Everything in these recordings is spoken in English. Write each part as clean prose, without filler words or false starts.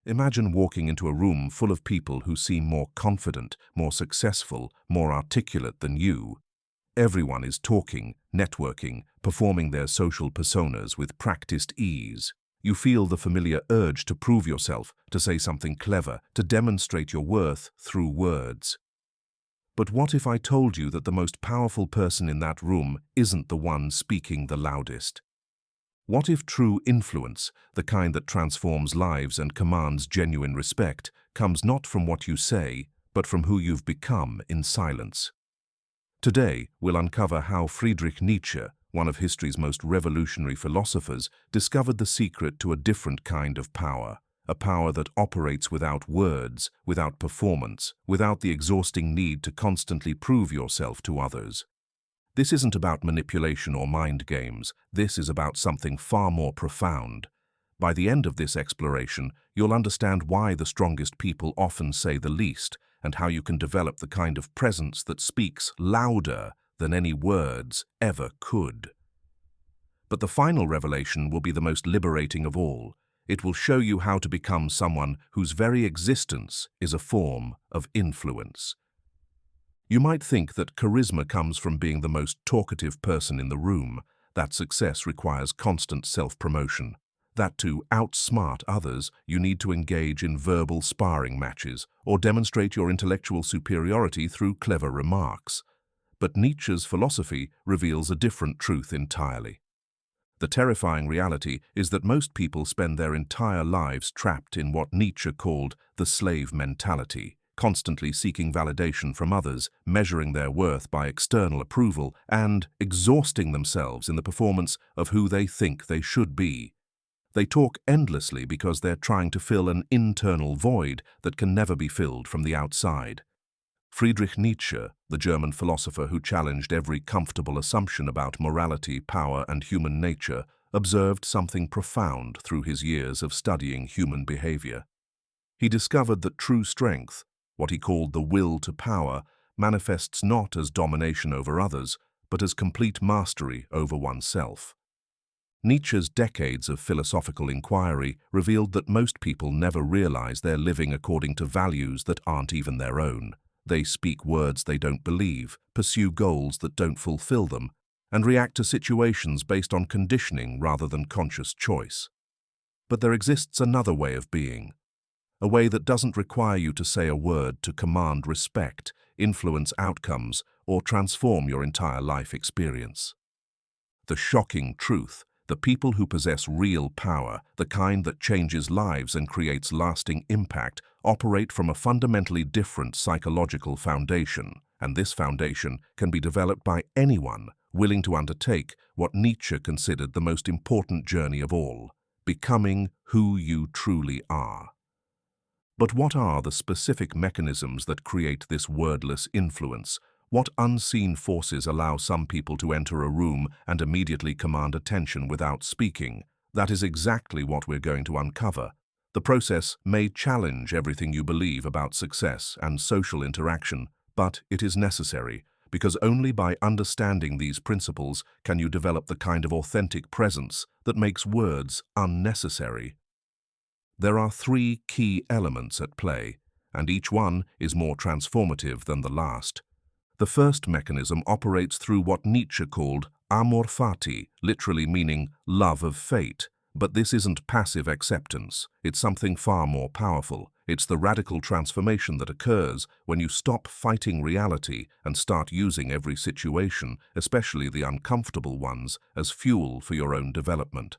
Imagine walking into a room full of people who seem more confident, more successful, more articulate than you. Everyone is talking, networking, performing their social personas with practiced ease. You feel the familiar urge to prove yourself, to say something clever, to demonstrate your worth through words. But what if I told you that the most powerful person in that room isn't the one speaking the loudest? What if true influence, the kind that transforms lives and commands genuine respect, comes not from what you say, but from who you've become in silence? Today, we'll uncover how Friedrich Nietzsche, one of history's most revolutionary philosophers, discovered the secret to a different kind of power, a power that operates without words, without performance, without the exhausting need to constantly prove yourself to others. This isn't about manipulation or mind games. This is about something far more profound. By the end of this exploration, you'll understand why the strongest people often say the least, and how you can develop the kind of presence that speaks louder than any words ever could. But the final revelation will be the most liberating of all. It will show you how to become someone whose very existence is a form of influence. You might think that charisma comes from being the most talkative person in the room, that success requires constant self-promotion, that to outsmart others you need to engage in verbal sparring matches or demonstrate your intellectual superiority through clever remarks. But Nietzsche's philosophy reveals a different truth entirely. The terrifying reality is that most people spend their entire lives trapped in what Nietzsche called the slave mentality, constantly seeking validation from others, measuring their worth by external approval, and exhausting themselves in the performance of who they think they should be. They talk endlessly because they're trying to fill an internal void that can never be filled from the outside. Friedrich Nietzsche, the German philosopher who challenged every comfortable assumption about morality, power, and human nature, observed something profound through his years of studying human behavior. He discovered that true strength, what he called the will to power, manifests not as domination over others, but as complete mastery over oneself. Nietzsche's decades of philosophical inquiry revealed that most people never realize they're living according to values that aren't even their own. They speak words they don't believe, pursue goals that don't fulfill them, and react to situations based on conditioning rather than conscious choice. But there exists another way of being, a way that doesn't require you to say a word to command respect, influence outcomes, or transform your entire life experience. The shocking truth: the people who possess real power, the kind that changes lives and creates lasting impact, operate from a fundamentally different psychological foundation, and this foundation can be developed by anyone willing to undertake what Nietzsche considered the most important journey of all: becoming who you truly are. But what are the specific mechanisms that create this wordless influence? What unseen forces allow some people to enter a room and immediately command attention without speaking? That is exactly what we're going to uncover. The process may challenge everything you believe about success and social interaction, but it is necessary, because only by understanding these principles can you develop the kind of authentic presence that makes words unnecessary. There are 3 key elements at play, and each one is more transformative than the last. The first mechanism operates through what Nietzsche called amor fati, literally meaning love of fate. But this isn't passive acceptance. It's something far more powerful. It's the radical transformation that occurs when you stop fighting reality and start using every situation, especially the uncomfortable ones, as fuel for your own development.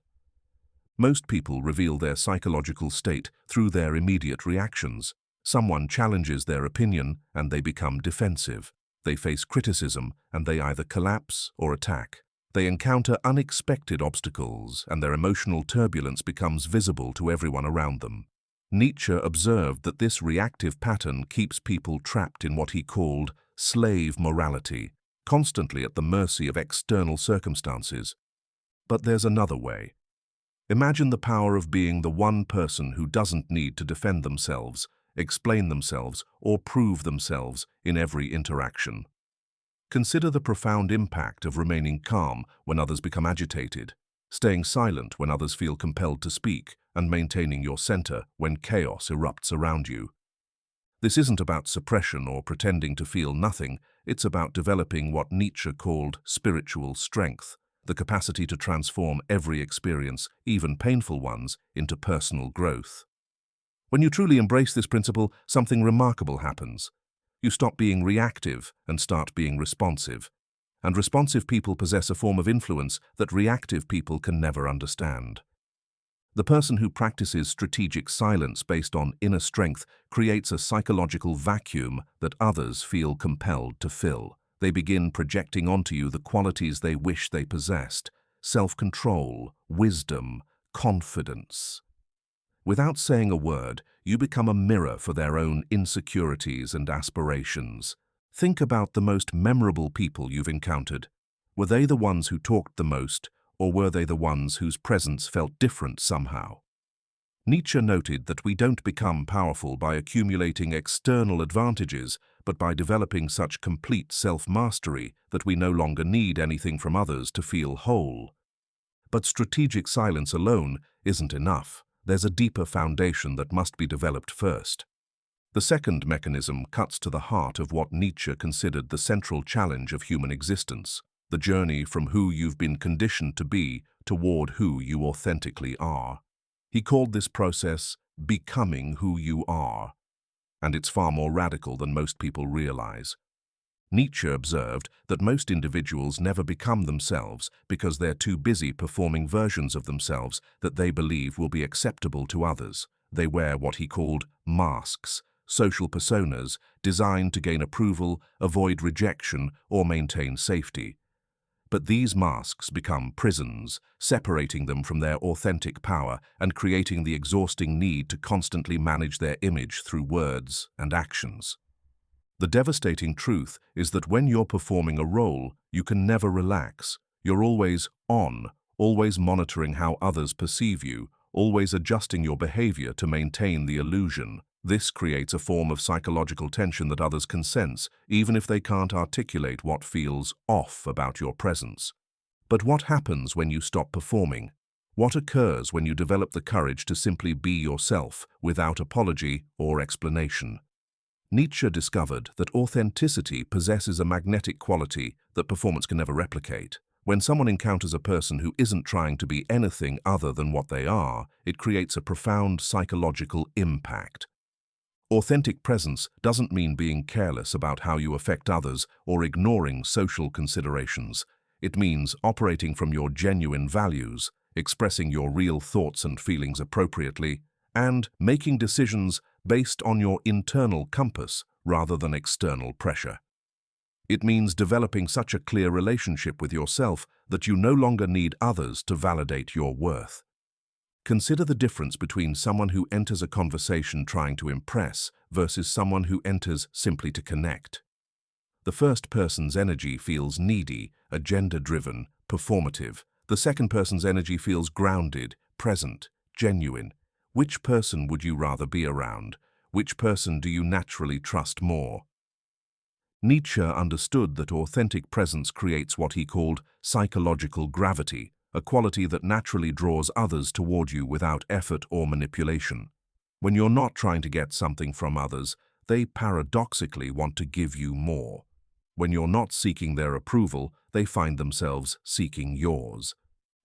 Most people reveal their psychological state through their immediate reactions. Someone challenges their opinion and they become defensive. They face criticism and they either collapse or attack. They encounter unexpected obstacles and their emotional turbulence becomes visible to everyone around them. Nietzsche observed that this reactive pattern keeps people trapped in what he called slave morality, constantly at the mercy of external circumstances. But there's another way. Imagine the power of being the one person who doesn't need to defend themselves, explain themselves, or prove themselves in every interaction. Consider the profound impact of remaining calm when others become agitated, staying silent when others feel compelled to speak, and maintaining your center when chaos erupts around you. This isn't about suppression or pretending to feel nothing, it's about developing what Nietzsche called spiritual strength, the capacity to transform every experience, even painful ones, into personal growth. When you truly embrace this principle, something remarkable happens. You stop being reactive and start being responsive. And responsive people possess a form of influence that reactive people can never understand. The person who practices strategic silence based on inner strength creates a psychological vacuum that others feel compelled to fill. They begin projecting onto you the qualities they wish they possessed: self-control, wisdom, confidence. Without saying a word, you become a mirror for their own insecurities and aspirations. Think about the most memorable people you've encountered. Were they the ones who talked the most, or were they the ones whose presence felt different somehow? Nietzsche noted that we don't become powerful by accumulating external advantages, but by developing such complete self-mastery that we no longer need anything from others to feel whole. But strategic silence alone isn't enough. There's a deeper foundation that must be developed first. The second mechanism cuts to the heart of what Nietzsche considered the central challenge of human existence: the journey from who you've been conditioned to be toward who you authentically are. He called this process becoming who you are, and it's far more radical than most people realize. Nietzsche observed that most individuals never become themselves because they're too busy performing versions of themselves that they believe will be acceptable to others. They wear what he called masks, social personas designed to gain approval, avoid rejection, or maintain safety. But these masks become prisons, separating them from their authentic power and creating the exhausting need to constantly manage their image through words and actions. The devastating truth is that when you're performing a role, you can never relax. You're always on, always monitoring how others perceive you, always adjusting your behavior to maintain the illusion. This creates a form of psychological tension that others can sense, even if they can't articulate what feels off about your presence. But what happens when you stop performing? What occurs when you develop the courage to simply be yourself, without apology or explanation? Nietzsche discovered that authenticity possesses a magnetic quality that performance can never replicate. When someone encounters a person who isn't trying to be anything other than what they are, it creates a profound psychological impact. Authentic presence doesn't mean being careless about how you affect others or ignoring social considerations. It means operating from your genuine values, expressing your real thoughts and feelings appropriately, and making decisions based on your internal compass rather than external pressure. It means developing such a clear relationship with yourself that you no longer need others to validate your worth. Consider the difference between someone who enters a conversation trying to impress versus someone who enters simply to connect. The first person's energy feels needy, agenda-driven, performative. The second person's energy feels grounded, present, genuine. Which person would you rather be around? Which person do you naturally trust more? Nietzsche understood that authentic presence creates what he called psychological gravity, a quality that naturally draws others toward you without effort or manipulation. When you're not trying to get something from others, they paradoxically want to give you more. When you're not seeking their approval, they find themselves seeking yours.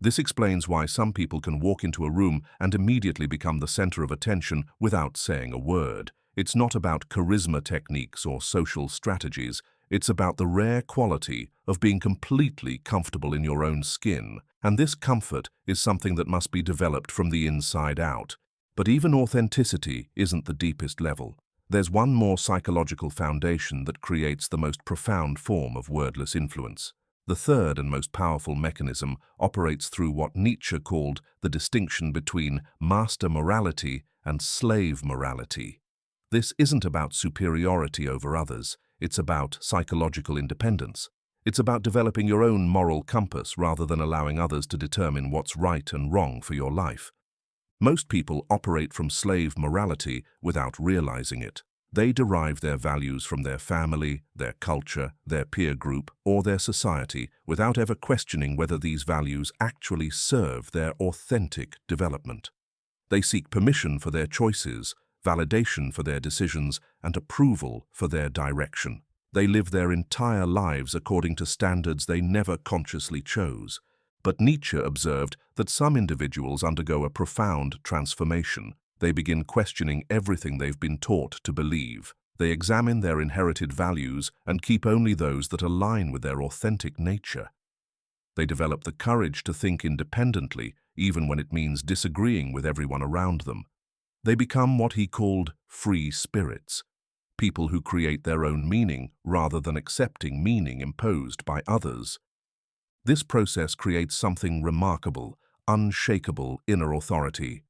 This explains why some people can walk into a room and immediately become the center of attention without saying a word. It's not about charisma techniques or social strategies. It's about the rare quality of being completely comfortable in your own skin. And this comfort is something that must be developed from the inside out. But even authenticity isn't the deepest level. There's one more psychological foundation that creates the most profound form of wordless influence. The third and most powerful mechanism operates through what Nietzsche called the distinction between master morality and slave morality. This isn't about superiority over others. It's about psychological independence. It's about developing your own moral compass rather than allowing others to determine what's right and wrong for your life. Most people operate from slave morality without realizing it. They derive their values from their family, their culture, their peer group, or their society without ever questioning whether these values actually serve their authentic development. They seek permission for their choices, validation for their decisions, and approval for their direction. They live their entire lives according to standards they never consciously chose. But Nietzsche observed that some individuals undergo a profound transformation. They begin questioning everything they've been taught to believe. They examine their inherited values and keep only those that align with their authentic nature. They develop the courage to think independently, even when it means disagreeing with everyone around them. They become what he called free spirits, people who create their own meaning rather than accepting meaning imposed by others. This process creates something remarkable, unshakable inner authority.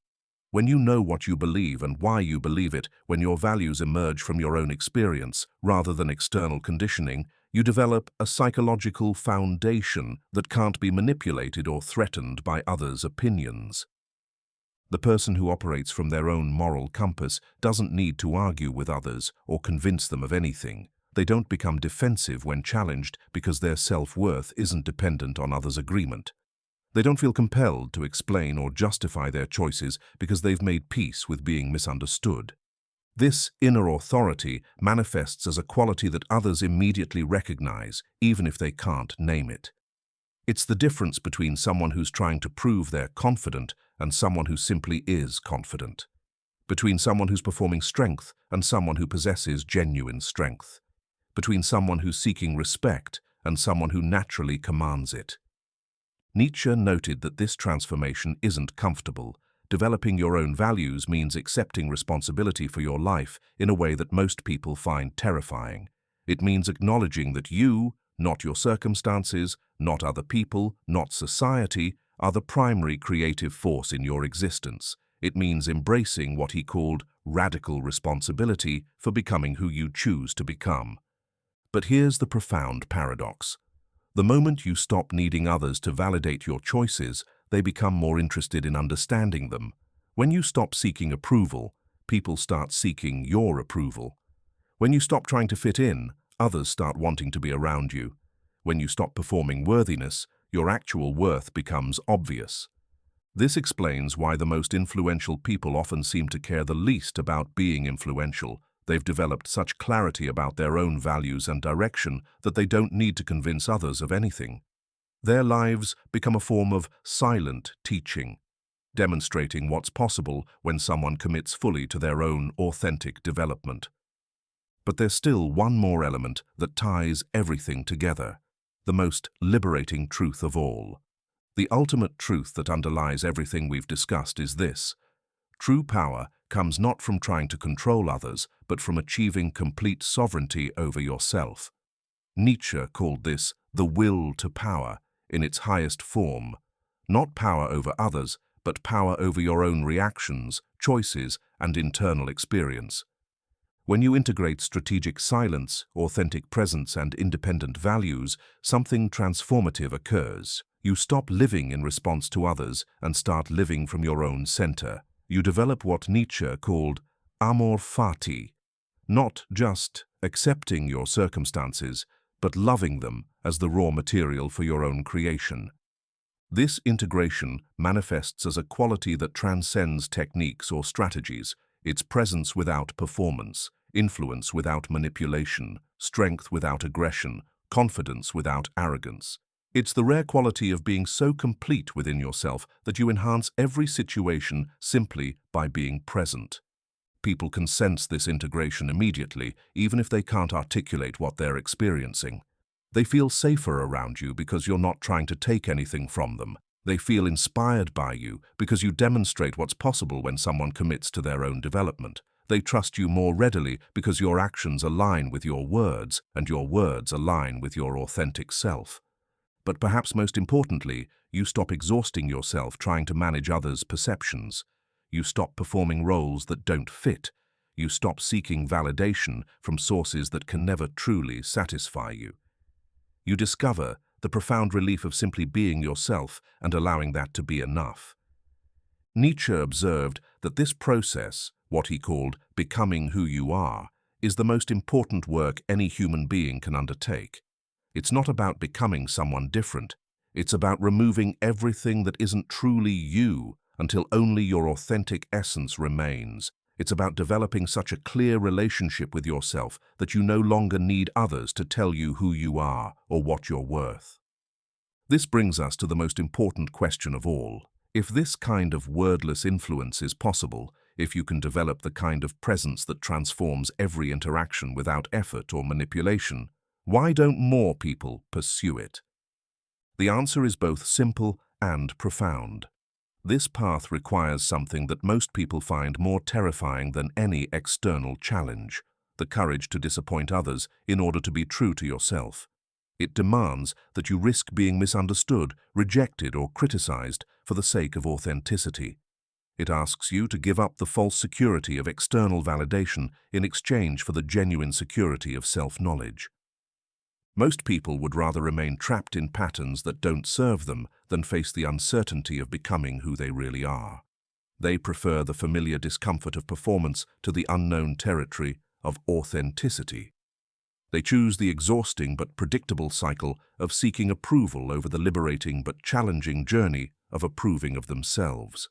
When you know what you believe and why you believe it, when your values emerge from your own experience rather than external conditioning, you develop a psychological foundation that can't be manipulated or threatened by others' opinions. The person who operates from their own moral compass doesn't need to argue with others or convince them of anything. They don't become defensive when challenged because their self-worth isn't dependent on others' agreement. They don't feel compelled to explain or justify their choices because they've made peace with being misunderstood. This inner authority manifests as a quality that others immediately recognize, even if they can't name it. It's the difference between someone who's trying to prove they're confident and someone who simply is confident. Between someone who's performing strength and someone who possesses genuine strength. Between someone who's seeking respect and someone who naturally commands it. Nietzsche noted that this transformation isn't comfortable. Developing your own values means accepting responsibility for your life in a way that most people find terrifying. It means acknowledging that you, not your circumstances, not other people, not society, are the primary creative force in your existence. It means embracing what he called radical responsibility for becoming who you choose to become. But here's the profound paradox. The moment you stop needing others to validate your choices, they become more interested in understanding them. When you stop seeking approval, people start seeking your approval. When you stop trying to fit in, others start wanting to be around you. When you stop performing worthiness, your actual worth becomes obvious. This explains why the most influential people often seem to care the least about being influential. They've developed such clarity about their own values and direction that they don't need to convince others of anything. Their lives become a form of silent teaching, demonstrating what's possible when someone commits fully to their own authentic development. But there's still one more element that ties everything together, the most liberating truth of all. The ultimate truth that underlies everything we've discussed is this: true power comes not from trying to control others, but from achieving complete sovereignty over yourself. Nietzsche called this the will to power in its highest form, not power over others, but power over your own reactions, choices, and internal experience. When you integrate strategic silence, authentic presence, and independent values, something transformative occurs. You stop living in response to others and start living from your own center. You develop what Nietzsche called amor fati, not just accepting your circumstances, but loving them as the raw material for your own creation. This integration manifests as a quality that transcends techniques or strategies. It's presence without performance, influence without manipulation, strength without aggression, confidence without arrogance. It's the rare quality of being so complete within yourself that you enhance every situation simply by being present. People can sense this integration immediately, even if they can't articulate what they're experiencing. They feel safer around you because you're not trying to take anything from them. They feel inspired by you because you demonstrate what's possible when someone commits to their own development. They trust you more readily because your actions align with your words, and your words align with your authentic self. But perhaps most importantly, you stop exhausting yourself trying to manage others' perceptions. You stop performing roles that don't fit. You stop seeking validation from sources that can never truly satisfy you. You discover the profound relief of simply being yourself and allowing that to be enough. Nietzsche observed that this process, what he called becoming who you are, is the most important work any human being can undertake. It's not about becoming someone different. It's about removing everything that isn't truly you until only your authentic essence remains. It's about developing such a clear relationship with yourself that you no longer need others to tell you who you are or what you're worth. This brings us to the most important question of all. If this kind of wordless influence is possible, if you can develop the kind of presence that transforms every interaction without effort or manipulation, why don't more people pursue it? The answer is both simple and profound. This path requires something that most people find more terrifying than any external challenge: the courage to disappoint others in order to be true to yourself. It demands that you risk being misunderstood, rejected, or criticized for the sake of authenticity. It asks you to give up the false security of external validation in exchange for the genuine security of self-knowledge. Most people would rather remain trapped in patterns that don't serve them than face the uncertainty of becoming who they really are. They prefer the familiar discomfort of performance to the unknown territory of authenticity. They choose the exhausting but predictable cycle of seeking approval over the liberating but challenging journey of approving of themselves.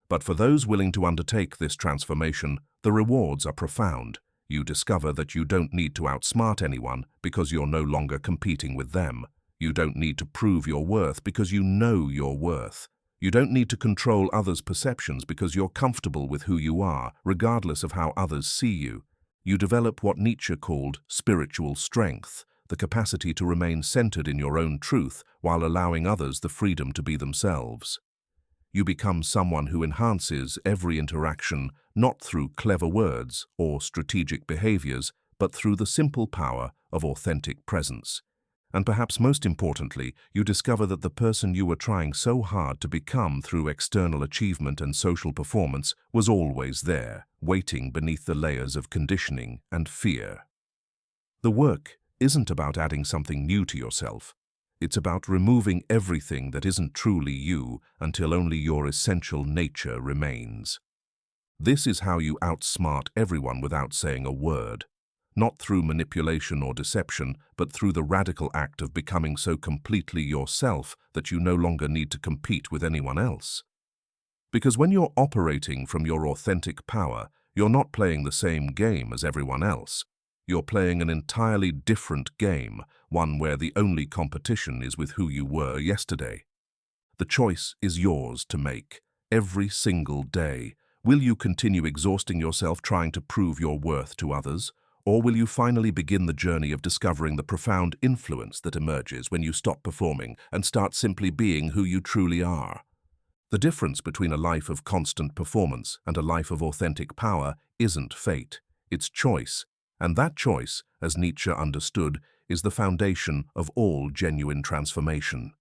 But for those willing to undertake this transformation, the rewards are profound. You discover that you don't need to outsmart anyone because you're no longer competing with them. You don't need to prove your worth because you know your worth. You don't need to control others' perceptions because you're comfortable with who you are, regardless of how others see you. You develop what Nietzsche called spiritual strength, the capacity to remain centered in your own truth while allowing others the freedom to be themselves. You become someone who enhances every interaction not through clever words or strategic behaviors, but through the simple power of authentic presence. And perhaps most importantly, you discover that the person you were trying so hard to become through external achievement and social performance was always there, waiting beneath the layers of conditioning and fear. The work isn't about adding something new to yourself. It's about removing everything that isn't truly you until only your essential nature remains. This is how you outsmart everyone without saying a word. Not through manipulation or deception, but through the radical act of becoming so completely yourself that you no longer need to compete with anyone else. Because when you're operating from your authentic power, you're not playing the same game as everyone else. You're playing an entirely different game, one where the only competition is with who you were yesterday. The choice is yours to make, every single day. Will you continue exhausting yourself trying to prove your worth to others? Or will you finally begin the journey of discovering the profound influence that emerges when you stop performing and start simply being who you truly are? The difference between a life of constant performance and a life of authentic power isn't fate, it's choice. And that choice, as Nietzsche understood, is the foundation of all genuine transformation.